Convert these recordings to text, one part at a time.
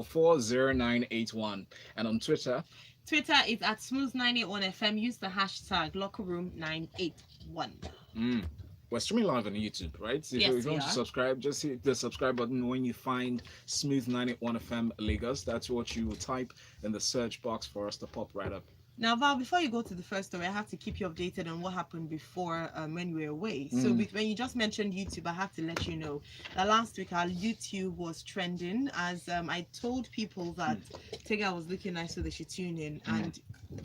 0981. And on Twitter, Twitter is at smooth981fm. Use the hashtag lockerroom981. mm, we're streaming live on YouTube, right? So if Yes, you we want to are. subscribe, just hit the subscribe button when you find Smooth 981 FM Lagos. That's what you will type in the search box for us to pop right up. Now, Val, before you go to the first story, I have to keep you updated on what happened before when we were away. So, when you just mentioned YouTube, I have to let you know that last week our YouTube was trending as I told people that Tega was looking nice, so they should tune in. And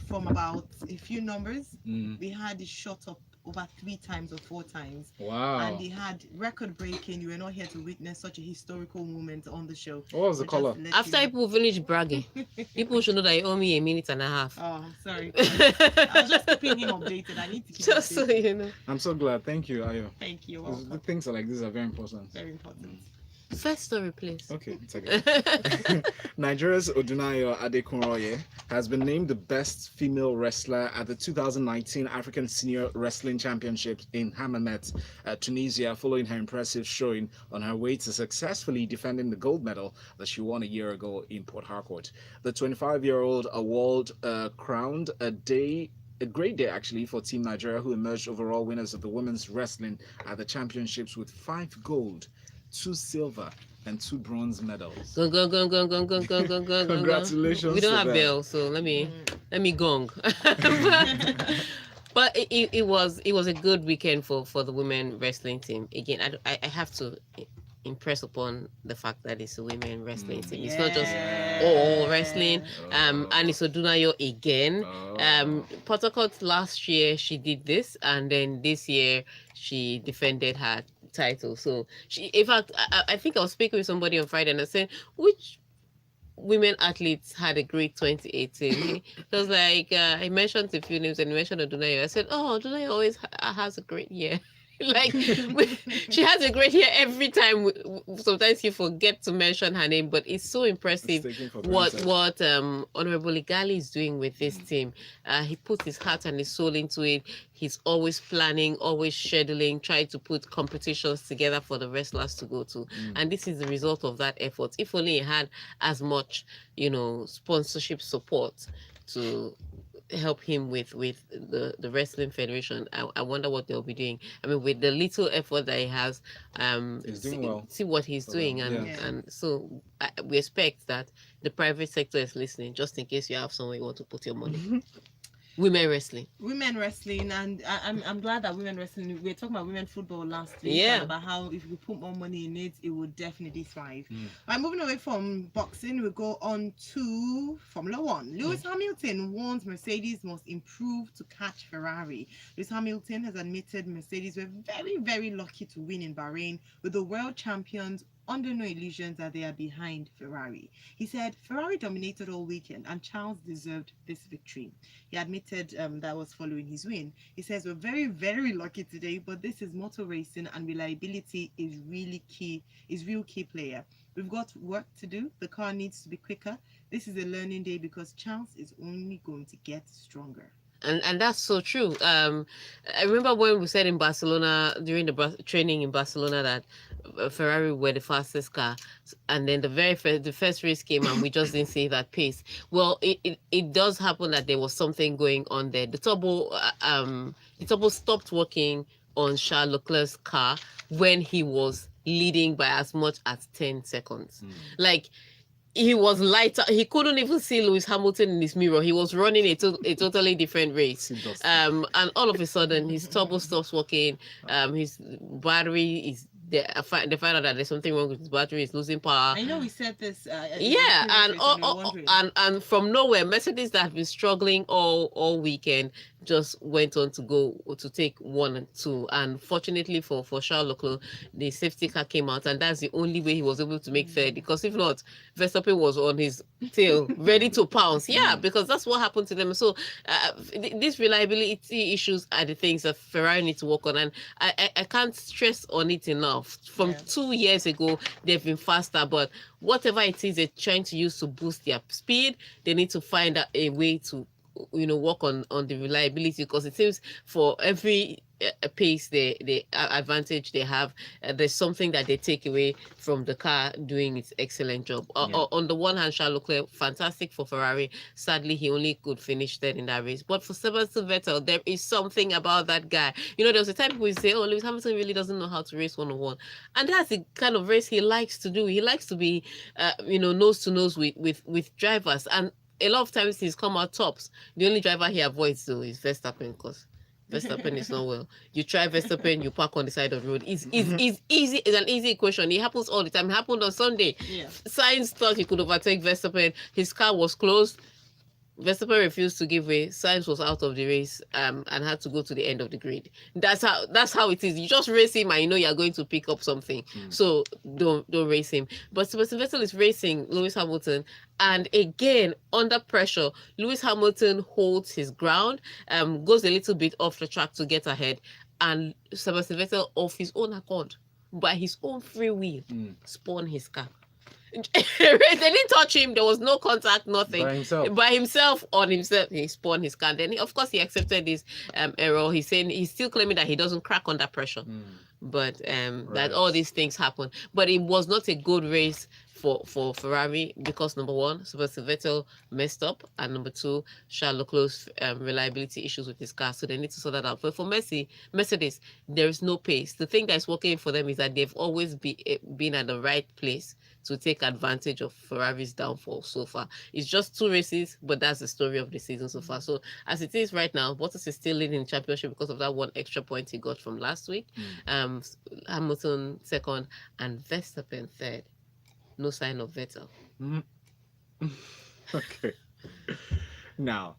from about a few numbers, we had it shot up over 3 times or 4 times. Wow. And they had record breaking. You were not here to witness such a historical moment on the show. What was the color? After people finish bragging, people should know that you owe me a minute and a half. Oh, sorry. I was just keeping him updated. I need to keep Just so updated. you know. I'm so glad. Thank you, Ayo. Thank you. The Welcome. things like this are very important. Very important. First story, please. Okay, it's okay. Nigeria's Odunayo Adekuoroye has been named the best female wrestler at the 2019 African Senior Wrestling Championships in Hammamet, Tunisia, following her impressive showing on her way to successfully defending the gold medal that she won a year ago in Port Harcourt. The 25-year-old award crowned a great day actually for Team Nigeria, who emerged overall winners of the women's wrestling at the championships with 5 gold, 2 silver, and 2 bronze medals. Gong, gong, gong, gong, gong, gong, gong, gong, gong. Congratulations. We don't to have them. bells, so let me gong. But it was a good weekend for the women wrestling team. Again, I have to impress upon the fact that it's a women wrestling team. It's not just all wrestling. And it's Odunayo again. Port Harcourt last year she did this, and then this year she defended her title. So she, in fact, I think I was speaking with somebody on Friday and I said, which women athletes had a great 2018? Because like I mentioned a few names and I mentioned Odunayo. I said, oh, Odunayo always has a great year. Like she has a great year every time. Sometimes you forget to mention her name, but it's so impressive what Honorable Igali is doing with this team. He puts his heart and his soul into it. He's always planning, always scheduling, trying to put competitions together for the wrestlers to go to. And this is the result of that effort. If only he had as much, sponsorship support to help him with the wrestling federation. I wonder what they'll be doing. I mean, with the little effort that he has, he's doing well. See what he's doing, and so we expect that the private sector is listening, just in case you have somewhere you want to put your money. Women wrestling, and I'm glad that women wrestling. We were talking about women football last week. Yeah. About how if we put more money in it, it would definitely thrive. Right, moving away from boxing, we go on to Formula One. Lewis Hamilton warns Mercedes must improve to catch Ferrari. Lewis Hamilton has admitted Mercedes were very, very lucky to win in Bahrain, with the world champions under no illusions that they are behind Ferrari. He said Ferrari dominated all weekend and Charles deserved this victory. He admitted that was following his win. He says, we're very, very lucky today, but this is motor racing and reliability is real key player. We've got work to do. The car needs to be quicker. This is a learning day because Charles is only going to get stronger. And that's so true. I remember when we said in Barcelona, during the training in Barcelona, that Ferrari were the fastest car, and then the first race came and we just didn't see that pace. Well, it does happen that there was something going on there. The turbo stopped working on Charles Leclerc's car when he was leading by as much as 10 seconds. Like, he was lighter. He couldn't even see Lewis Hamilton in his mirror. He was running a totally different race. And all of a sudden, his turbo stops working. His battery is there. They find out that there's something wrong with his battery. It's losing power. I know we said this. And from nowhere, Mercedes that have been struggling all weekend just went on to go to take 1 and 2, and fortunately for Charles Leclerc, the safety car came out, and that's the only way he was able to make third, because if not, Verstappen was on his tail ready to pounce. Because that's what happened to them. So these reliability issues are the things that Ferrari need to work on, and I can't stress on it enough. From 2 years ago, they've been faster, but whatever it is they're trying to use to boost their speed, they need to find a way to work on the reliability, because it seems for every pace the advantage they have, there's something that they take away from the car doing its excellent job. On the one hand, Charles Leclerc, fantastic for Ferrari. Sadly, he only could finish third in that race. But for Sebastian Vettel, there is something about that guy. There was a time people would say, oh, Lewis Hamilton really doesn't know how to race one-on-one. And that's the kind of race he likes to do. He likes to be, nose to nose with drivers. And a lot of times he's come out tops. The only driver he avoids, though, is Verstappen, because Verstappen is not well. You try Verstappen, you park on the side of the road. It's easy. It's an easy equation. It happens all the time. It happened on Sunday. Yeah. Sainz thought he could overtake Verstappen. His car was closed. Verstappen refused to give way. Sainz was out of the race and had to go to the end of the grid. That's how it is. You just race him and you're going to pick up something. So don't race him. But Sebastian Vettel is racing Lewis Hamilton, and again under pressure, Lewis Hamilton holds his ground, goes a little bit off the track to get ahead, and Sebastian Vettel, of his own accord, by his own free will, spun his car. They didn't touch him. There was no contact, nothing. By himself, he spun his car. Then, of course, he accepted this error. He's saying he's still claiming that he doesn't crack under pressure, but that all these things happen. But it was not a good race for Ferrari, because number one, Sebastian Vettel messed up, and number two, Charles Leclerc's reliability issues with his car. So they need to sort that out. But for Mercedes, there is no pace. The thing that's working for them is that they've always been at the right place to take advantage of Ferrari's downfall so far. It's just 2 races, but that's the story of the season so far. So as it is right now, Bottas is still leading the championship because of that 1 extra point he got from last week. Hamilton second, and Verstappen third. No sign of Vettel. Okay. Now,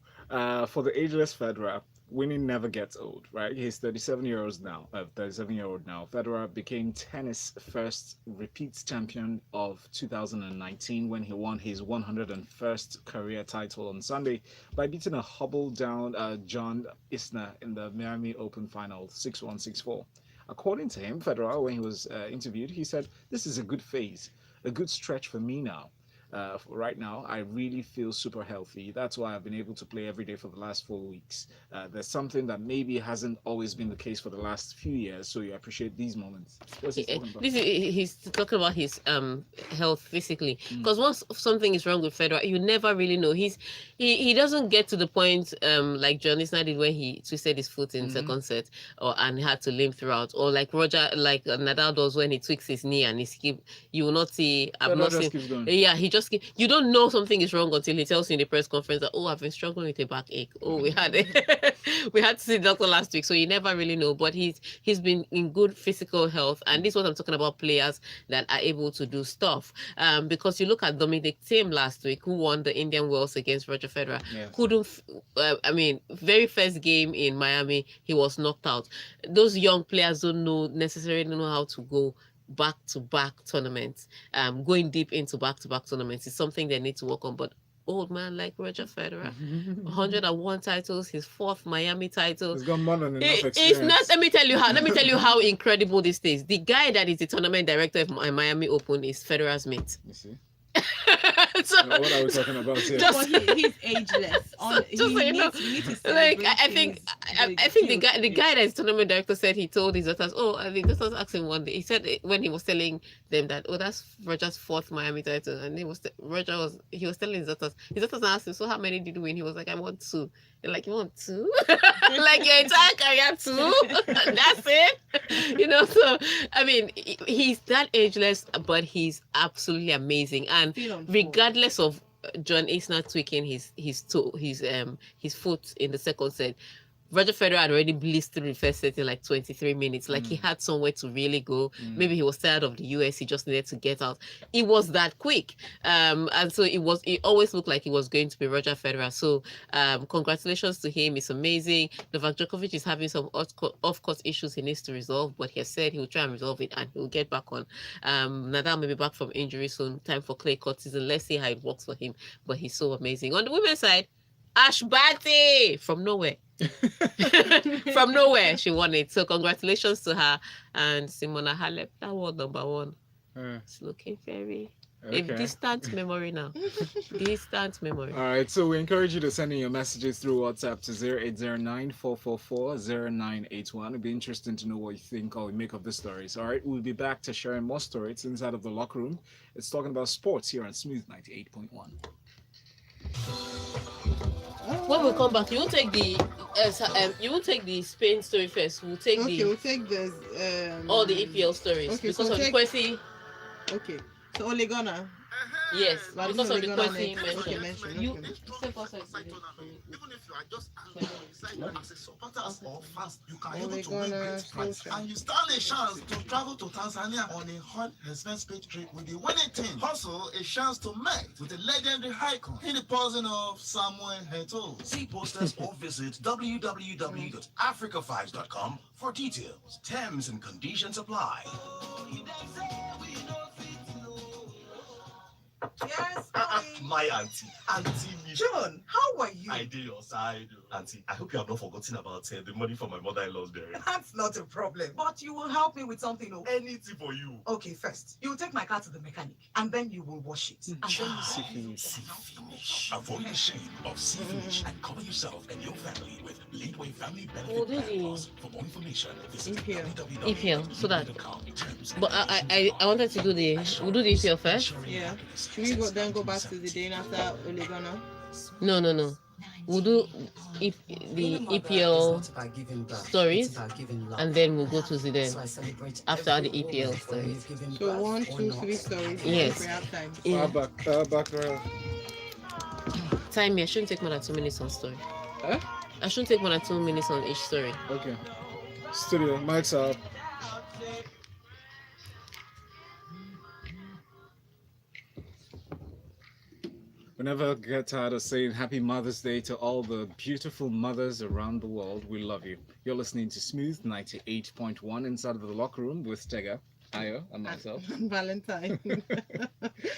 for the ageless Federer, winning never gets old, right? He's 37-year-old now. Federer became tennis first repeat champion of 2019 when he won his 101st career title on Sunday by beating a hobble down John Isner in the Miami Open final 6-1, 6-4. According to him, Federer, when he was interviewed, he said, "This is a good phase, a good stretch for me now. Right now, I really feel super healthy. That's why I've been able to play every day for the last 4 weeks. There's something that maybe hasn't always been the case for the last few years, so you appreciate these moments." What's he talking about? He's talking about his health physically, because once something is wrong with Federer, you never really know. He doesn't get to the point like John Isner did when he twisted his foot in second set, and had to limp throughout, or like Nadal does when he tweaks his knee and he skip. You will not see. I've not seen. Keeps going. Yeah, he just you don't know something is wrong until he tells you in the press conference that, oh, I've been struggling with a backache. Oh, we had to see the doctor last week, so you never really know. But he's been in good physical health, and this is what I'm talking about, players that are able to do stuff. Because you look at Dominic Thiem last week, who won the Indian Wells against Roger Federer. Yes. Couldn't. Very first game in Miami, he was knocked out. Those young players don't necessarily know how to go back-to-back tournaments. Going deep into back-to-back tournaments is something they need to work on. But old man like Roger Federer, 101 titles, his 4th Miami title. He's got more than enough experience. It's not. Let me tell you how incredible this is. The guy that is the tournament director of Miami Open is Federer's mate. You see. So, what are we talking about here? He's ageless. We need to like I think the guy that's tournament director said he told his daughters. Oh, the daughters asked him one day. He said when he was telling them that, oh, that's Roger's 4th Miami title, and he was telling his daughters. His daughters asked him, so how many did you win? He was like, I want 2. They're like, you want 2? Like your entire career 2? That's it. So I mean, he's that ageless, but he's absolutely amazing. And regardless of John Isner tweaking his foot in the second set, Roger Federer had already blitzed through the first set in like 23 minutes. Like he had somewhere to really go. Maybe he was tired of the US. He just needed to get out. It was that quick. And so it always looked like it was going to be Roger Federer. So congratulations to him. It's amazing. Novak Djokovic is having some off-court issues he needs to resolve, but he has said he will try and resolve it and he'll get back on. Nadal may be back from injury soon. Time for clay court season. Let's see how it works for him. But he's so amazing. On the women's side, Ash Barty from nowhere. From nowhere, she won it. So congratulations to her. And Simona Halep, that was number 1. It's looking very A Okay. distant memory now. Distant memory. All right, so we encourage you to send in your messages through WhatsApp to 0809-444-0981. It'd be interesting to know what you think or you make of the stories. All right, we'll be back to sharing more stories inside of the locker room. It's talking about sports here on Smooth 98.1. When we come back, you will take the Spain story first. We'll take we'll take this all the EPL stories okay, because so of the Kwesi. Okay, so Ole Gunnar. Yes, But because of the Ole Gunnar Kwesi next. Okay, mentioned. mention. You Okay. step outside. Even if you are just angry, as a supporters or fans, you can Ole able to win Gunnar great prize. Solskjaer. And you stand a chance to travel to Tanzania on a hot expense paid trip with the winning team. Also, a chance to meet with the legendary icon in the person of Samuel Eto'o. See posters or visit www.africavibes.com for details. Terms and conditions apply. Yes, My auntie, John, how are you? I did your side. Auntie, I hope you have not forgotten about the money for my mother-in-law's burial. That's not a problem. But you will help me with something. Oh. Anything for you. Okay, first, you will take my car to the mechanic and then you will wash it. And then you See finish. Avoid the shame of see finish and cover yourself and your family with Leadway Family Benefit Plan Plus. For more information, visit EPL, so that. Terms and But I wanted to do we'll do the EPL first. Yeah. Should we then go back to Zidane after Ole Gunnar? No. We'll do the EPL stories, and then we'll go to Zidane after the EPL stories. So 1, 2, 3 stories. Yes. If we have time. Yeah. Back. Time me, I shouldn't take more than 2 minutes on story. Huh? I shouldn't take more than 2 minutes on each story. Okay. Studio, mic's up. We never get tired of saying Happy Mother's Day to all the beautiful mothers around the world. We love you. You're listening to Smooth 98.1 inside of the locker room with Tega, Ayo, and myself. Valentine.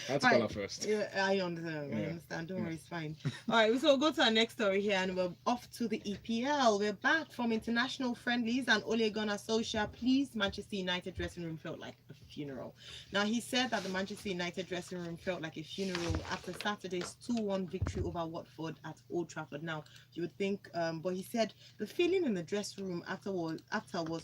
That's call her first. Yeah, I understand. I understand. Don't Yeah. worry, it's fine. All right, so we'll go to our next story here, and we're off to the EPL. We're back from international friendlies, and Ole Gunnar Solskjaer pleased Manchester United dressing room felt like a funeral. Now, he said that the Manchester United dressing room felt like a funeral after Saturday's 2-1 victory over Watford at Old Trafford. Now, you would think, but he said the feeling in the dressing room after was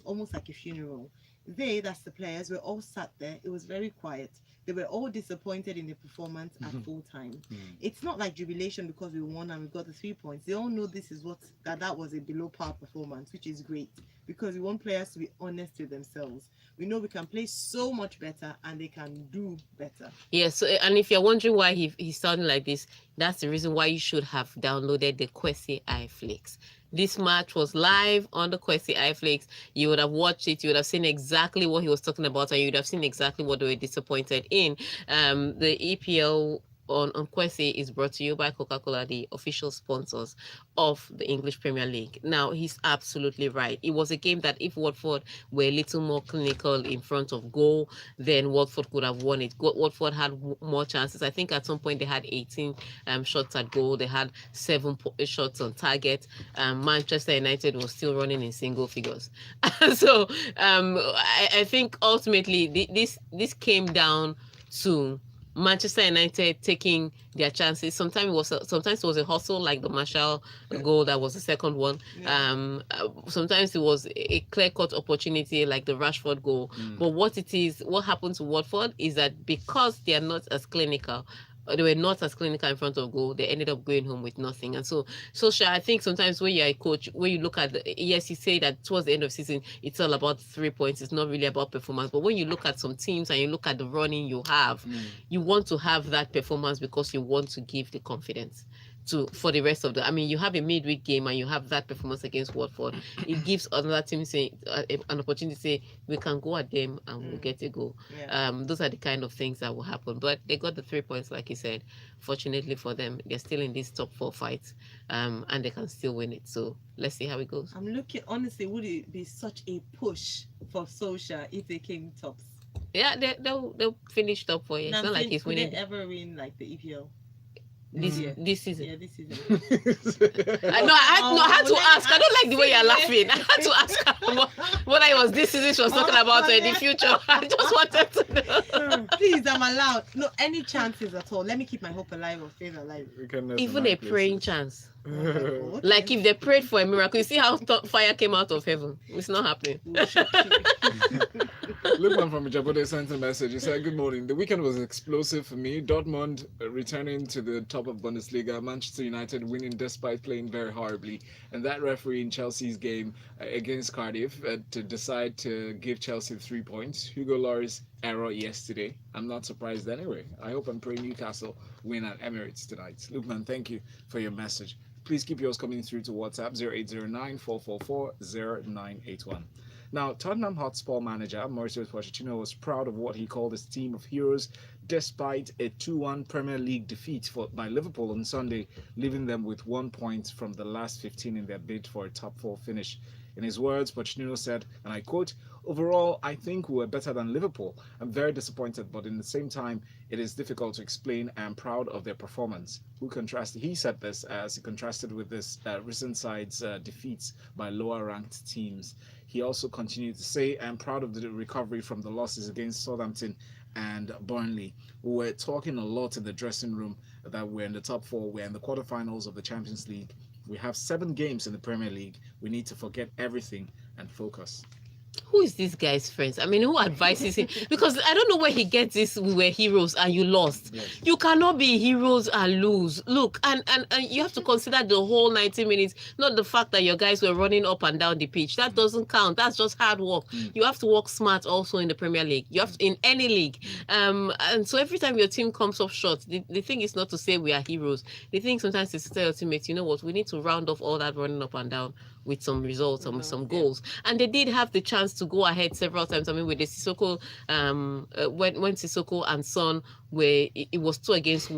almost like a funeral. That's the players, were all sat there. It was very quiet. They were all disappointed in the performance at full time. It's not like jubilation because we won and we got the 3 points. They all know this is that was a below par performance, which is great because we want players to be honest with themselves. We know we can play so much better and they can do better. Yeah, so and if you're wondering why he's sounding like this, that's the reason why you should have downloaded the Kwesi iFlix. This match was live on the Kwesi iFlix. You would have watched it. You would have seen exactly what he was talking about, and you would have seen exactly what they were disappointed in. The EPL on Kwesi is brought to you by Coca-Cola, the official sponsors of the English Premier League. Now, he's absolutely right. It was a game that if Watford were a little more clinical in front of goal, then Watford could have won it. Watford had more chances. I think at some point they had 18 shots at goal. They had 7 shots on target. Manchester United was still running in single figures. So I think ultimately this came down to Manchester United taking their chances. Sometimes it was a hustle, like the Martial goal that was the second one. Yeah. Sometimes it was a clear-cut opportunity, like the Rashford goal. But what happened to Watford is that because they are not as clinical, they were not as clinical in front of goal, they ended up going home with nothing. And so I think sometimes when you're a coach, when you look at yes, you say that towards the end of the season, it's all about 3 points. It's not really about performance. But when you look at some teams and you look at the running you have, you want to have that performance because you want to give the confidence for the rest of you have a midweek game and you have that performance against Watford. It gives another team an opportunity to say, we can go at them and we'll get a goal. Yeah. Those are the kind of things that will happen. But they got the 3 points, like you said. Fortunately for them, they're still in this top 4 fight, and they can still win it. So let's see how it goes. I'm looking, honestly, would it be such a push for Solskjaer if they came tops? Yeah, they'll finish top 4. It's not like he's winning. Would they ever win like the EPL? this year. this season. Yeah, this season. I had to ask. I don't like the way you're laughing. I had to ask her what I was this season she was talking about in the future. I just wanted to know. Please, I'm allowed. No, any chances at all. Let me keep my hope alive or faith alive. Even a praying chance. Oh my God. Like if they prayed for a miracle, you see how fire came out of heaven. It's not happening. Luca from Jabode sent a message. He said, "Good morning. The weekend was explosive for me. Dortmund returning to the top of Bundesliga. Manchester United winning despite playing very horribly. And that referee in Chelsea's game against Cardiff to decide to give Chelsea 3 points. Hugo Lloris error yesterday. I'm not surprised anyway. I hope and pray Newcastle win at Emirates tonight." Lukman, thank you for your message. Please keep yours coming through to WhatsApp 0809-444-0981. Now, Tottenham Hotspur manager Mauricio Pochettino was proud of what he called his team of heroes despite a 2-1 Premier League defeat by Liverpool on Sunday, leaving them with 1 point from the last 15 in their bid for a top 4 finish. In his words, Pochettino said, and I quote, "Overall, I think we were better than Liverpool. I'm very disappointed, but in the same time, it is difficult to explain. I am proud of their performance." He said this as he contrasted with this recent side's defeats by lower-ranked teams. He also continued to say, "I am proud of the recovery from the losses against Southampton and Burnley. We were talking a lot in the dressing room that we're in the top 4, we're in the quarterfinals of the Champions League. We have 7 games in the Premier League. We need to forget everything and focus." Who is this guy's friends? I mean, who advises him? Because I don't know where he gets this. We were heroes and you lost. Yes. You cannot be heroes and lose. Look, and you have to consider the whole 90 minutes, not the fact that your guys were running up and down the pitch. That doesn't count. That's just hard work. You have to work smart also in the Premier League. You have to, in any league. And so every time your team comes up short, the thing is not to say we are heroes. The thing sometimes is to tell your teammates, you know what, we need to round off all that running up and down with some results and with some goals. And they did have the chance to go ahead several times. I mean, with the Sissoko, when Sissoko and Son were, it was 2 against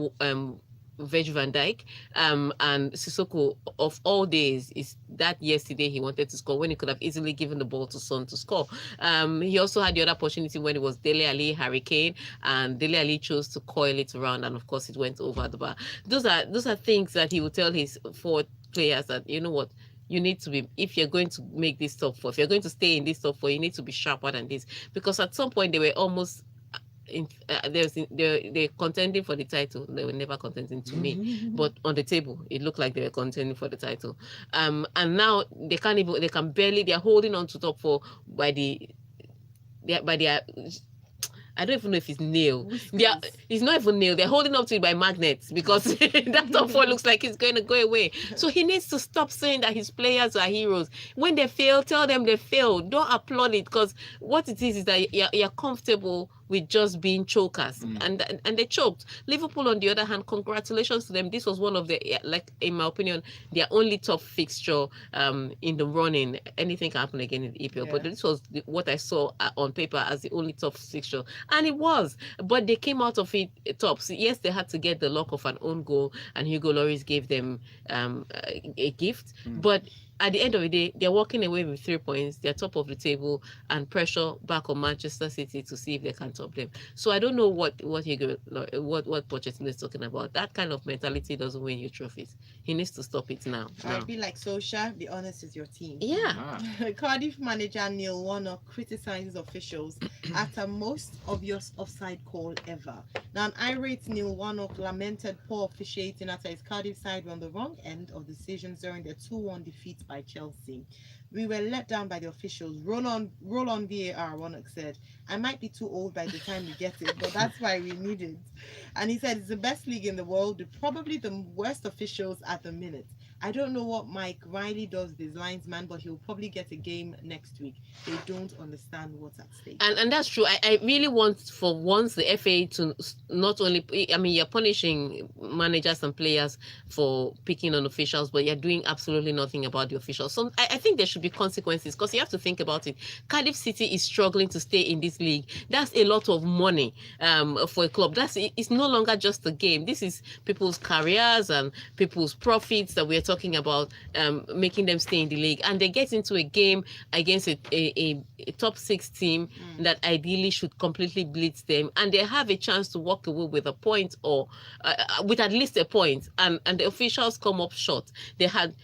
Virgil van Dijk, and Sissoko, of all days, is that yesterday he wanted to score when he could have easily given the ball to Son to score. He also had the other opportunity when it was Dele Alli, Harry Kane, and Dele Alli chose to coil it around, and of course it went over the bar. Those are things that he would tell his forward players that, you know what, you need to be, if you're going to make this top 4, if you're going to stay in this top 4, you need to be sharper than this, because at some point they were almost they're contending for the title. They were never contending to me, but on the table it looked like they were contending for the title. And now they they're holding on to top 4 by their I don't even know if it's nail. It's not even nail. They're holding up to it by magnets, because that top 4 looks like it's going to go away. So he needs to stop saying that his players are heroes. When they fail, tell them they failed. Don't applaud it, because what it is that you're comfortable with just being chokers, and they choked. Liverpool, on the other hand, congratulations to them. This was one of the, like in my opinion, their only top fixture in the running. Anything can happen again in the EPL, but this was what I saw on paper as the only top fixture, and it was. But they came out of it tops. Yes, they had to get the luck of an own goal, and Hugo Lloris gave them a gift, but at the end of the day, they're walking away with 3 points. They're top of the table, and pressure back on Manchester City to see if they can top them. So I don't know what Pochettino is talking about. That kind of mentality doesn't win you trophies. He needs to stop it now. I'd be like Solskjaer, be honest with your team. Yeah. Cardiff manager Neil Warnock criticizes officials after most obvious offside call ever. Now, an irate Neil Warnock lamented poor officiating after his Cardiff side were on the wrong end of decisions during their 2-1 defeat by Chelsea. "We were let down by the officials. Roll on VAR," Warnock said. "I might be too old by the time we get it, but that's why we need it." And he said it's the best league in the world, with probably the worst officials at the minute. "I don't know what Mike Riley does with his linesman, but he'll probably get a game next week. They don't understand what's at stake." And that's true. I really want, for once, the FA to not only, I mean, you're punishing managers and players for picking on officials, but you're doing absolutely nothing about the officials. So I think they should should be consequences, because you have to think about it. Cardiff City is struggling to stay in this league. That's a lot of money for a club. It's no longer just a game. This is people's careers and people's profits that we're talking about, making them stay in the league. And they get into a game against a top 6 team that ideally should completely blitz them, and they have a chance to walk away with a point, or with at least a point, and the officials come up short. They had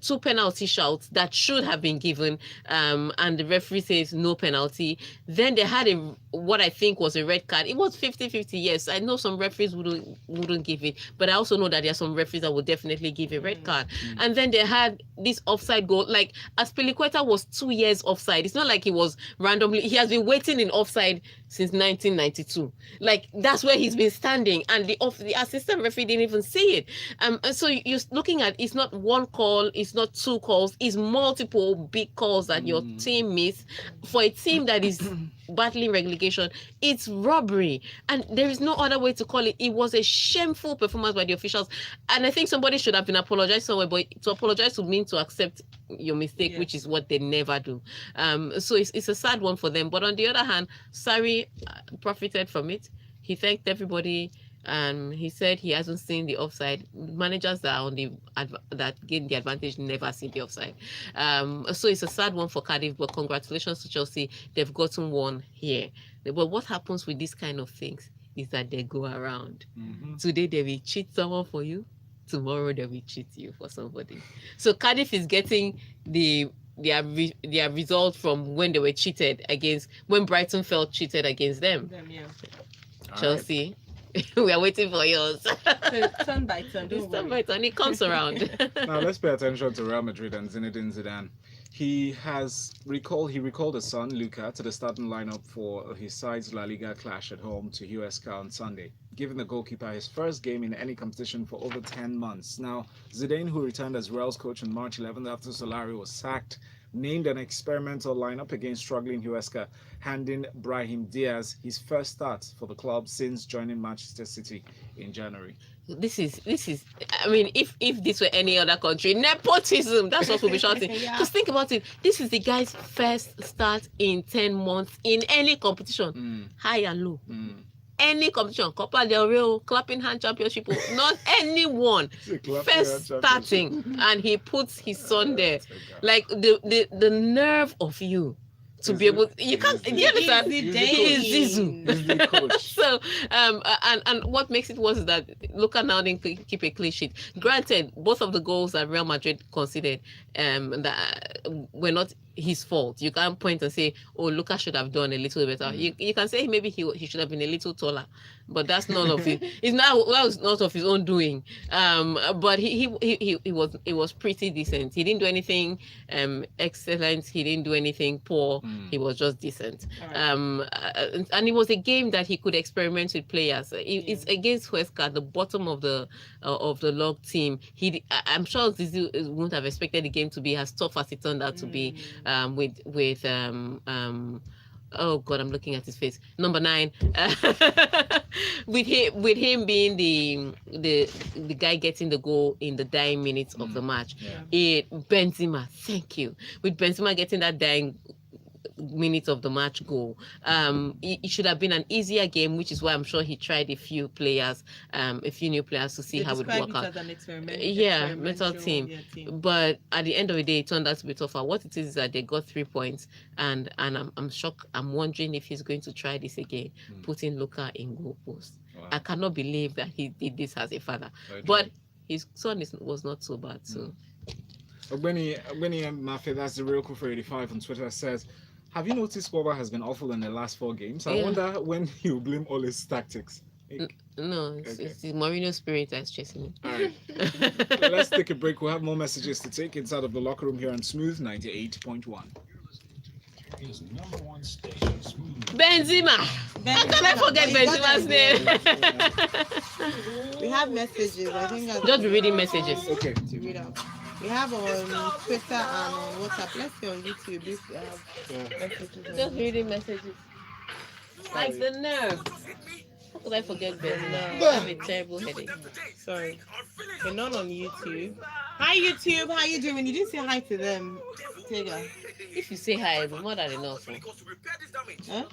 2 penalty shouts that should have been given, and the referee says no penalty. Then they had what I think was a red card. It was 50-50. Yes, I know some referees wouldn't give it, but I also know that there are some referees that would definitely give a red card. And then they had this offside goal. Like, Azpilicueta was 2 years offside. It's not like he was randomly. He has been waiting in offside since 1992. Like, that's where he's been standing, and the assistant referee didn't even see it. So you're looking at, it's not one call, it's not 2 calls, it's multiple big calls that your team missed. For a team that is battling relegation, it's robbery, and there is no other way to call it. It was a shameful performance by the officials, and I think somebody should have been apologized somewhere, but to apologize would mean to accept your mistake, which is what they never do. So it's a sad one for them. But on the other hand, Sarri profited from it. He thanked everybody. He said he hasn't seen the offside. Managers that are that gain the advantage never see the offside. So it's a sad one for Cardiff, but congratulations to Chelsea. They've gotten one here. But what happens with these kind of things is that they go around. Today they will cheat someone for you. Tomorrow they will cheat you for somebody. So Cardiff is getting their result from when they were cheated against, when Brighton felt cheated against them. Chelsea. We are waiting for yours. Turn by turn. Turn by turn. It comes around. Now let's pay attention to Real Madrid and Zinedine Zidane. He recalled his son Luca to the starting lineup for his side's La Liga clash at home to Huesca on Sunday, giving the goalkeeper his first game in any competition for over 10 months. Now, Zidane, who returned as Real's coach on March 11th after Solari was sacked, named an experimental lineup against struggling Huesca, handing Brahim Diaz his first start for the club since joining Manchester City in January. This is I mean, if this were any other country, nepotism, that's what we'll be shouting. Because think about it, this is the guy's first start in 10 months in any competition, high and low. Any competition, Copa del Rey, clapping hand championship, not anyone. First starting, and he puts his son there. Like the nerve of you to be able, you can't. Do you understand? He is Zizou. So and what makes it worse is that Luca now didn't keep a clean sheet. Granted, both of the goals that Real Madrid conceded that were not his fault. You can't point and say, oh, Luca should have done a little better. You can say maybe he should have been a little taller, but that's none of it. That was not of his own doing. But he was pretty decent. He didn't do anything excellent. He didn't do anything poor. He was just decent. And it was a game that he could experiment with players. It's against Huesca, the bottom of the log team. I'm sure Zizou wouldn't have expected the game to be as tough as it turned out to be. With oh God, I'm looking at his face. Number 9, with him being the guy getting the goal in the dying minutes of the match. Benzema, thank you. With Benzema getting that dying minutes of the match goal, it should have been an easier game, which is why I'm sure he tried a few new players to see how it would work out. Mental team. But at the end of the day, it turned out to be tougher. What it is that they got 3 points, and I'm shocked. I'm wondering if he's going to try this again, putting Luca in goal post. Wow. I cannot believe that he did this as a father. But his son was not so bad. So Ogbeni Mafe, that's the real for 85 on Twitter, says, have you noticed Boba has been awful in the last 4 games? I wonder when he will blame all his tactics. No, it's the Mourinho spirit that's chasing me. All right. So let's take a break. We'll have more messages to take inside of the locker room here on Smooth 98.1. Benzema. How can I forget Benzema's name? We have messages. I think just be reading messages. Okay. To read out. We have on Twitter and on WhatsApp. Let's see on YouTube if we have messages. Just reading messages. Like the nerve. How could I forget Benzema? No. I have a terrible headache. Sorry. We're not on YouTube. Hi YouTube, how you doing? You didn't say hi to them. Tega. If you say hi, it's more than enough. Huh?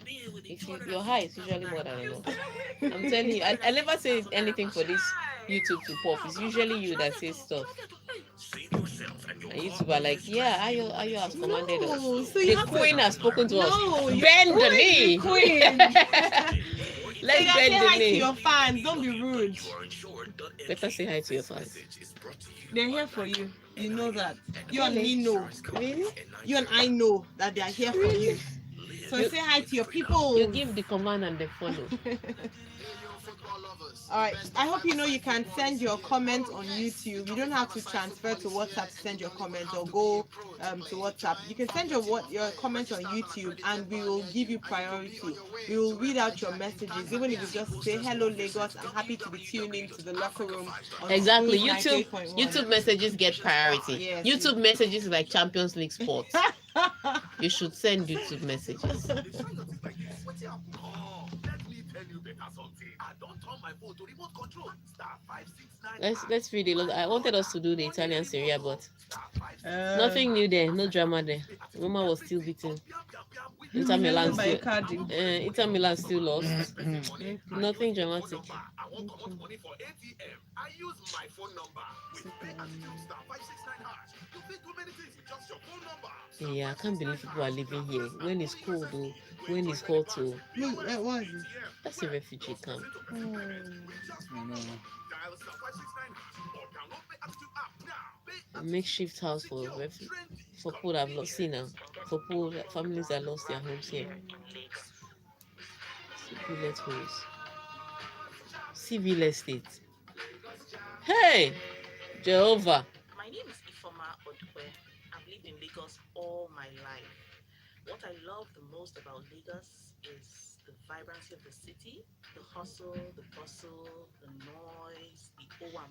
Your hi is usually more than enough. I'm telling you, I never say anything for this YouTube to pop. It's usually you that says stuff. And YouTube are like, yeah, Ayo has commanded us. No, so The you have queen to... has spoken to us. No, you... Bend Who the is knee. Queen. Let's Tega, say bend the hi to knee. your fans. Don't be rude. Better say hi to your fans. They're here for you. You know that. You and me know. Really? You and I know that they are here for you. So say hi to your people. You give the command and they follow. All right. I hope you know you can send your comment on YouTube. You don't have to transfer to WhatsApp to send your comment or go to WhatsApp. You can send your comment on YouTube and we will give you priority. We will read out your messages, even if you just say hello Lagos. I'm happy to be tuning to the locker room. On Exactly. Smooth YouTube 98.1. messages get priority. Yes. YouTube messages is like Champions League sports. You should send YouTube messages. Let's read it. I wanted us to do the Italian Serie A, but nothing new there, no drama there. Roma was still beaten. Inter Milan still lost. Nothing dramatic. Yeah, I can't believe people are living here when it's cold though. When it's hot too. What? That's a refugee camp. A makeshift house for people that have lost for poor families that lost their homes here. Bullet holes. Civil estate. Hey, Jehovah. My name is Ifoma Odwe. I've lived in Lagos all my life. What I love the most about Lagos is the vibrancy of the city, the hustle, the bustle, the noise, the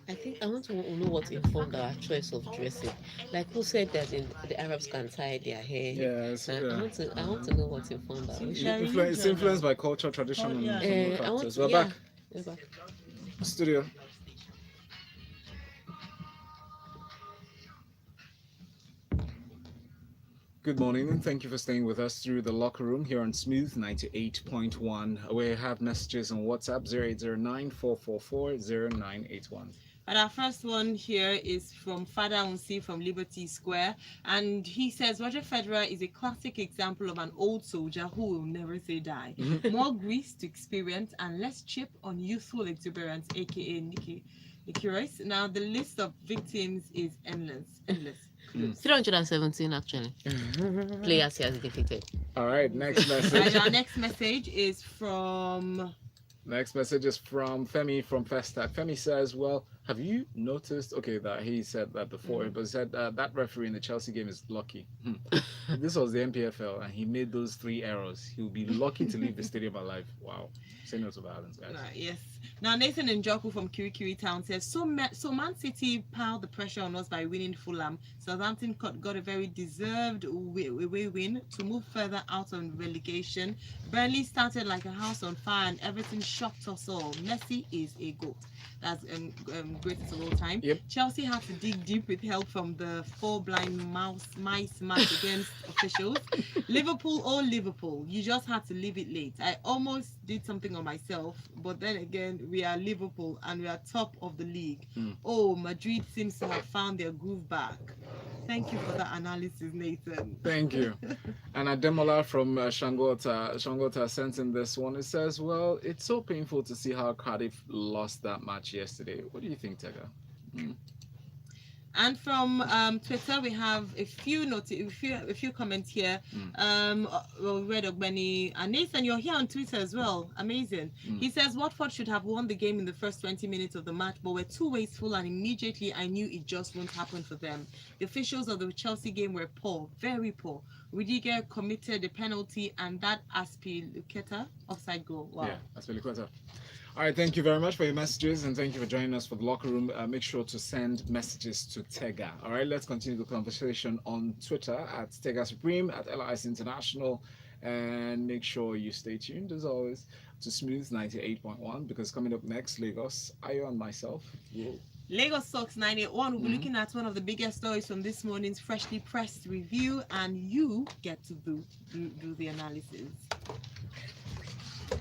I think I want to know what informed our choice of dressing. Like who said that the Arabs can tie their hair? Yes. I want to know what informed that. It's influenced by culture, tradition, and some other factors. We're back. Studio. Good morning and thank you for staying with us through the locker room here on Smooth 98.1. We have messages on WhatsApp 0809-444-0981. And our first one here is from Father Unsi from Liberty Square. And he says, Roger Federer is a classic example of an old soldier who will never say die. More grease to experience and less chip on youthful exuberance, aka Nicky Royce. Now, the list of victims is endless. 317 actually. Players he has defeated. All right, next message. And our next message is from Femi from Festac. Femi says, well, have you noticed, that he said that before, but he said that referee in the Chelsea game is lucky. This was the MPFL and he made those 3 errors. He'll be lucky to leave the stadium alive. Wow. Say no to violence, guys. Yes. Now, Nathan Njoku from Kirikiri Town says, so Man City piled the pressure on us by winning Fulham. Southampton got a very deserved away win to move further out of relegation. Burnley started like a house on fire and Everton shocked us all. Messi is a GOAT. That's greatest of all time. Yep. Chelsea had to dig deep with help from the 4 blind mice match against officials. Liverpool, you just had to leave it late. I almost did something on myself, but then again, we are Liverpool and we are top of the league. Oh, Madrid seems to have found their groove back. Thank you for that analysis, Nathan. Thank you. And Ademola from Shangota sent in this one. It says, well, it's so painful to see how Cardiff lost that match yesterday. What do you think, Tega? And from Twitter, we have a few comments here. We read Ogbeni and Nathan. You're here on Twitter as well. Amazing. He says Watford should have won the game in the first 20 minutes of the match, but were too wasteful, and immediately I knew it just won't happen for them. The officials of the Chelsea game were poor, very poor. Rudiger committed a penalty, and that Aspilicueta offside goal. Wow. Yeah, Aspilicueta. All right, thank you very much for your messages and thank you for joining us for the locker room. Make sure to send messages to Tega. All right, let's continue the conversation on Twitter at Tega Supreme, at LIS International, and make sure you stay tuned as always. to Smooth 98.1, because coming up next, Lagos, Ayo and myself. Lagos Sox 981 will be looking at one of the biggest stories from this morning's freshly pressed review, and you get to do the analysis.